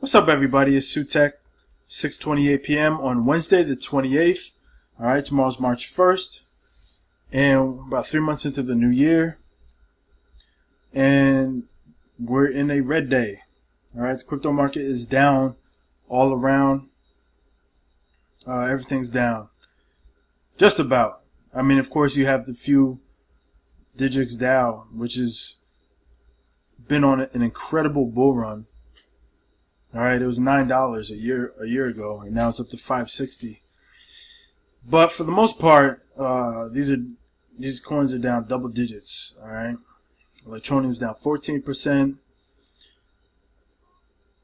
What's up, everybody? It's Sutek, 6:28 p.m. on Wednesday, the 28th. All right, tomorrow's March 1st, and about 3 months into the new year, and we're in a red day. All right, the crypto market is down all around. Everything's down, just about. I mean, of course, you have the few digits Dow, which has been on an incredible bull run. All right, it was $9 a year ago, and now it's up to $5.60. But for the most part, these coins are down double digits. All right, Electroneum is down 14%.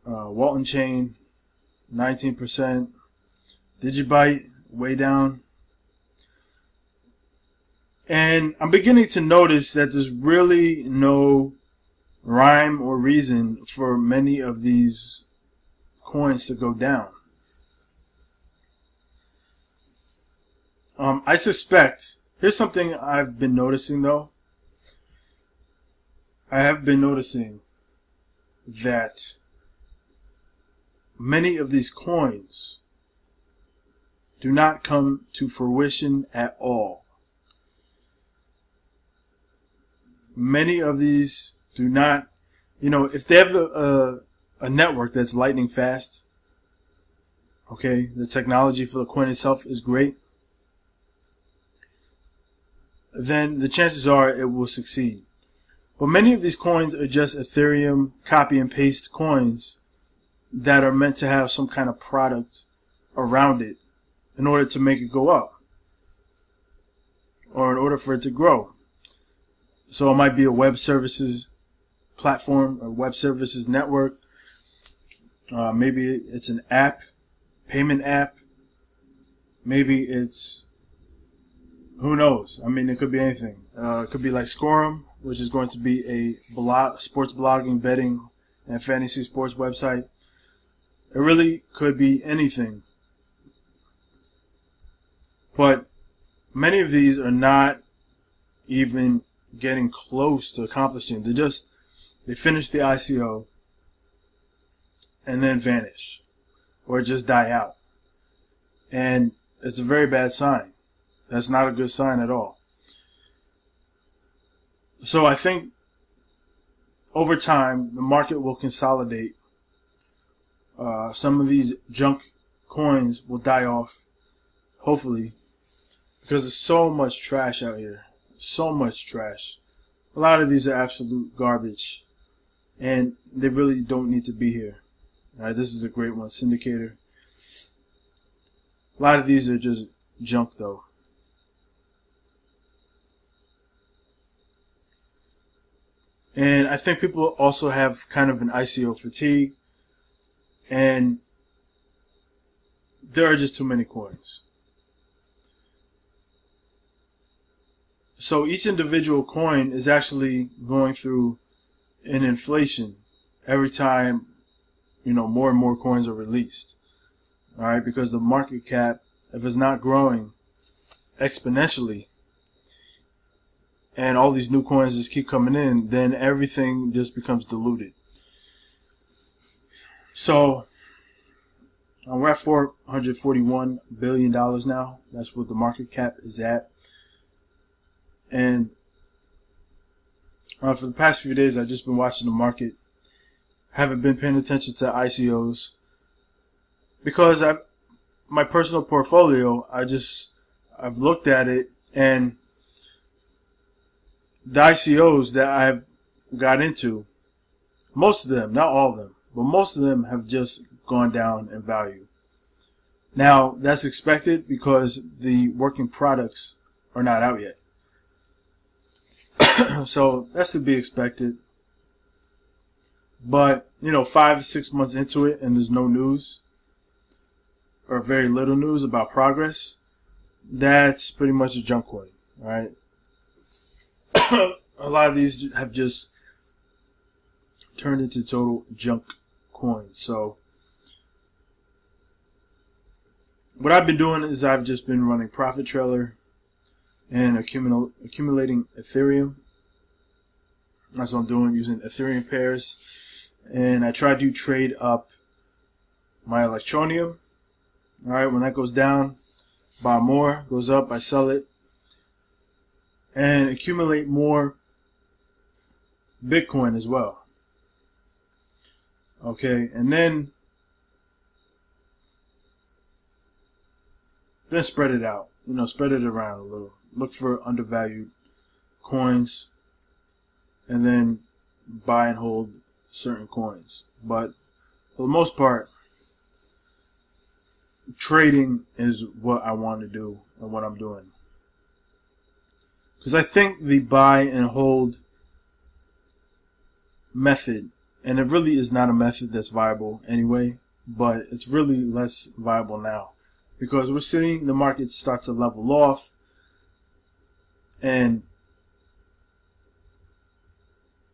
Walton Chain 19%. Digibyte way down. And I'm beginning to notice that there's really no rhyme or reason for many of these coins to go down. I suspect, here's something I've been noticing though. I have been noticing that many of these coins do not come to fruition at all. Many of these do not, if they have a network that's lightning fast, okay, the technology for the coin itself is great, then the chances are it will succeed. But many of these coins are just Ethereum copy and paste coins that are meant to have some kind of product around it in order to make it go up, or in order for it to grow. So it might be a web services platform, a web services network. Maybe it's an app, payment app. Maybe it's, who knows? I mean, it could be anything. It could be like Scorum, which is going to be a sports blogging, betting, and fantasy sports website. It really could be anything. But many of these are not even getting close to accomplishing. They finish the ICO and then vanish, or just die out. And it's a very bad sign. That's not a good sign at all. So I think over time the market will consolidate. Some of these junk coins will die off, hopefully, because there's so much trash out here. So much trash. A lot of these are absolute garbage, and they really don't need to be here. All right, this is a great one, Syndicator. A lot of these are just junk, though. And I think people also have kind of an ICO fatigue, and there are just too many coins. So each individual coin is actually going through an inflation every time, more and more coins are released. All right, because the market cap, if it's not growing exponentially, and all these new coins just keep coming in, then everything just becomes diluted. So we're at $441 billion now. That's what the market cap is at. And for the past few days, I've just been watching the market. Haven't been paying attention to ICOs because my personal portfolio, I've looked at it, and the ICOs that I've got into, most of them, not all of them, but most of them have just gone down in value. Now, that's expected because the working products are not out yet. So that's to be expected. But, 5 to 6 months into it and there's no news, or very little news about progress, that's pretty much a junk coin, right? A lot of these have just turned into total junk coins. So what I've been doing is I've just been running Profit Trailer and accumulating Ethereum. That's what I'm doing, using Ethereum pairs. And I try to trade up my Electroneum. All right, when that goes down, buy more. Goes up, I sell it, and accumulate more Bitcoin as well. Okay, and then spread it out. Spread it around a little. Look for undervalued coins, and then buy and hold certain coins. But for the most part, trading is what I want to do and what I'm doing. Because I think the buy and hold method, and it really is not a method that's viable anyway, but it's really less viable now. Because we're seeing the market start to level off, and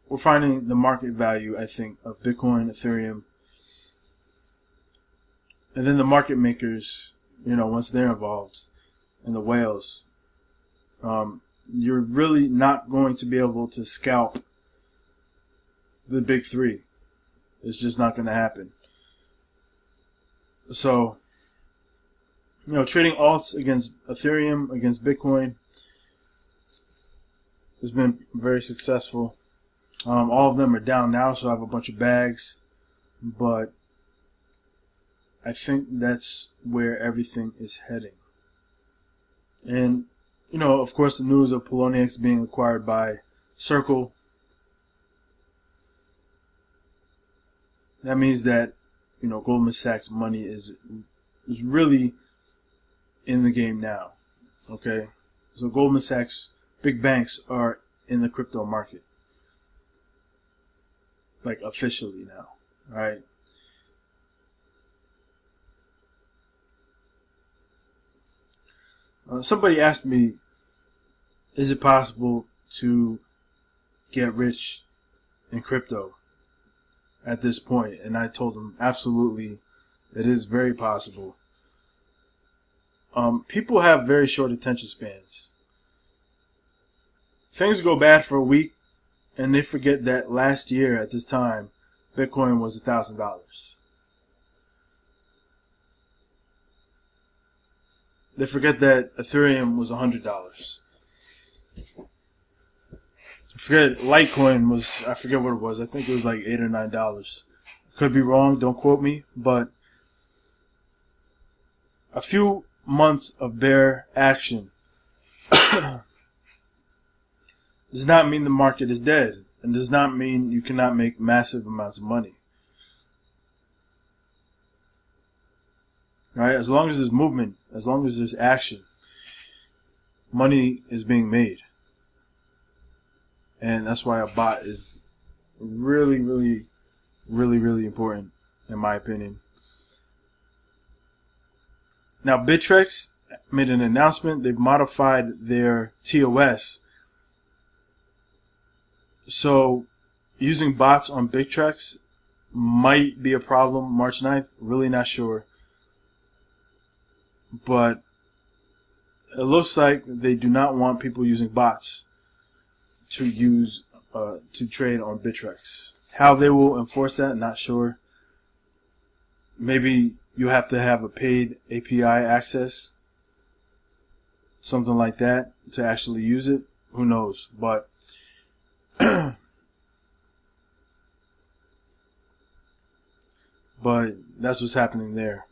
we're finding the market value, I think, of Bitcoin, Ethereum, and then the market makers, once they're involved, and the whales, you're really not going to be able to scalp the big three. It's just not going to happen. So, trading alts against Ethereum, against Bitcoin, has been very successful. All of them are down now, so I have a bunch of bags, but I think that's where everything is heading. And, of course, the news of Poloniex being acquired by Circle, that means that, Goldman Sachs money is really in the game now. Okay? So Goldman Sachs, big banks are in the crypto market. Like, officially now. Alright? Somebody asked me, is it possible to get rich in crypto at this point? And I told them, absolutely, it is very possible. People have very short attention spans. Things go bad for a week, and they forget that last year at this time, Bitcoin was $1,000. They forget that Ethereum was $100. I forget, Litecoin was, I forget what it was. I think it was like $8 or $9. Could be wrong, don't quote me, but a few months of bear action does not mean the market is dead, and does not mean you cannot make massive amounts of money. Right? As long as there's movement, as long as there's action, money is being made. And that's why a bot is really, really, really, really important, in my opinion. Now, Bittrex made an announcement. They've modified their TOS. So, using bots on Bittrex might be a problem March 9th. Really not sure. But it looks like they do not want people using bots to use to trade on Bittrex. How they will enforce that, not sure. Maybe you have to have a paid API access, something like that, to actually use it. Who knows? But but that's what's happening there.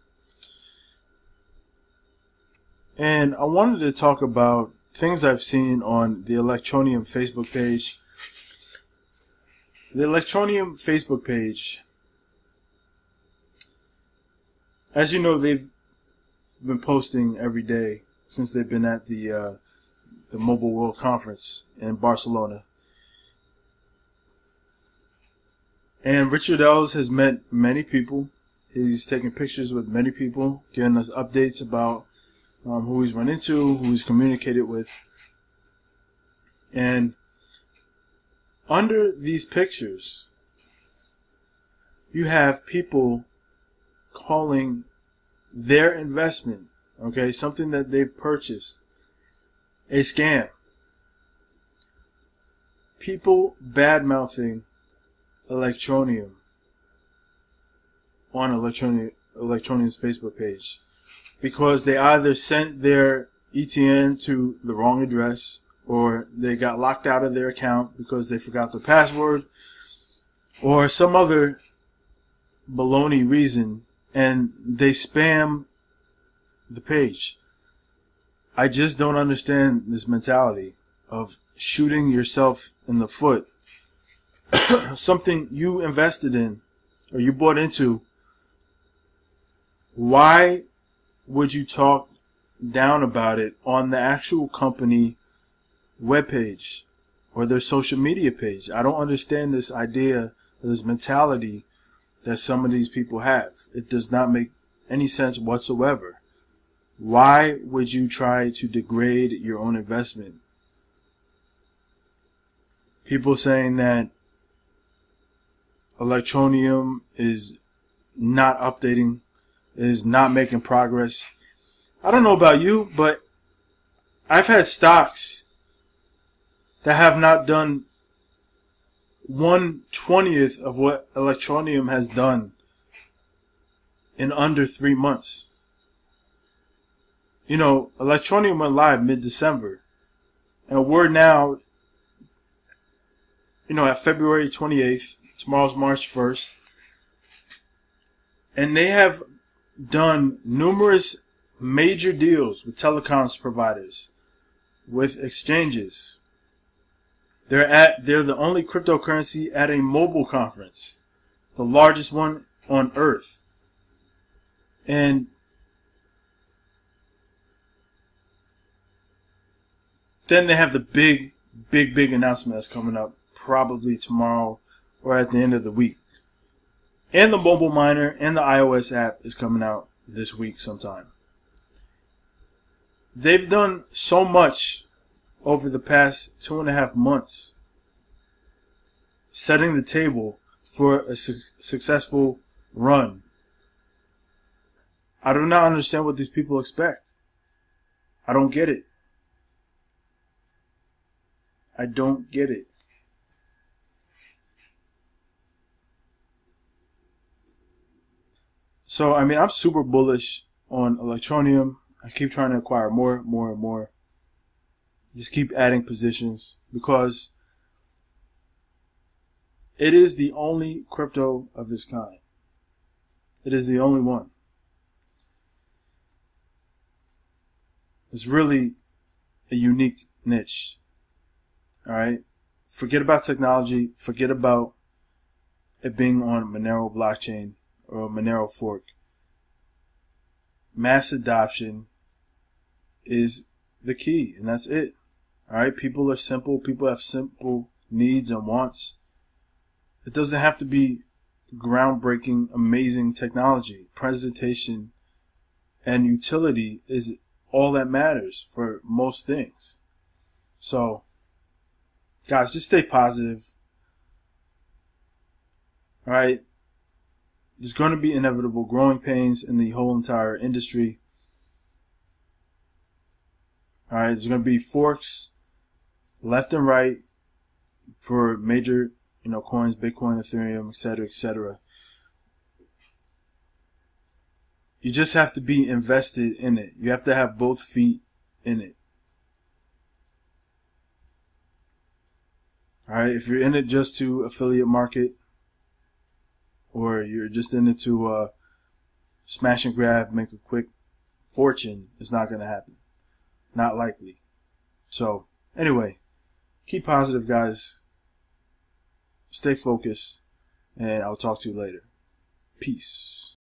And I wanted to talk about things I've seen on the Electroneum Facebook page. The Electroneum Facebook page, as you know, they've been posting every day since they've been at the Mobile World Conference in Barcelona. And Richard Ellis has met many people. He's taken pictures with many people, giving us updates about who he's run into, who he's communicated with. And under these pictures, you have people calling their investment, okay, something that they've purchased, a scam. People bad-mouthing Electroneum on Electroneum's Facebook page, because they either sent their ETN to the wrong address, or they got locked out of their account because they forgot the password, or some other baloney reason, and they spam the page. I just don't understand this mentality of shooting yourself in the foot. Something you invested in or you bought into. Why would you talk down about it on the actual company webpage or their social media page? I don't understand this idea, this mentality that some of these people have. It does not make any sense whatsoever. Why would you try to degrade your own investment? People saying that Electroneum is not updating, is not making progress. I don't know about you, but I've had stocks that have not done 1/20th of what Electroneum has done in under 3 months. You know, Electroneum went live mid-December, and we're now, at February 28th. Tomorrow's March 1st. And they have done numerous major deals with telecoms providers, with exchanges. They're the only cryptocurrency at a mobile conference, the largest one on earth. And then they have the big announcement that's coming up probably tomorrow or at the end of the week. And the mobile miner and the iOS app is coming out this week sometime. They've done so much over the past 2.5 months, setting the table for a successful run. I do not understand what these people expect. I don't get it. I don't get it. So, I mean, I'm super bullish on Electroneum. I keep trying to acquire more. Just keep adding positions because it is the only crypto of its kind. It is the only one. It's really a unique niche. Alright? Forget about technology. Forget about it being on Monero blockchain or Monero fork. Mass adoption is the key, and that's it. Alright? People are simple. People have simple needs and wants. It doesn't have to be groundbreaking, amazing technology. Presentation and utility is all that matters for most things. So, guys, just stay positive. Alright? There's going to be inevitable growing pains in the whole entire industry. Alright, there's going to be forks left and right for major, coins, Bitcoin, Ethereum, etc., etc. You just have to be invested in it. You have to have both feet in it. Alright, if you're in it just to affiliate market, or you're just in it to smash and grab, make a quick fortune, it's not going to happen. Not likely. So, anyway, keep positive, guys. Stay focused, and I'll talk to you later. Peace.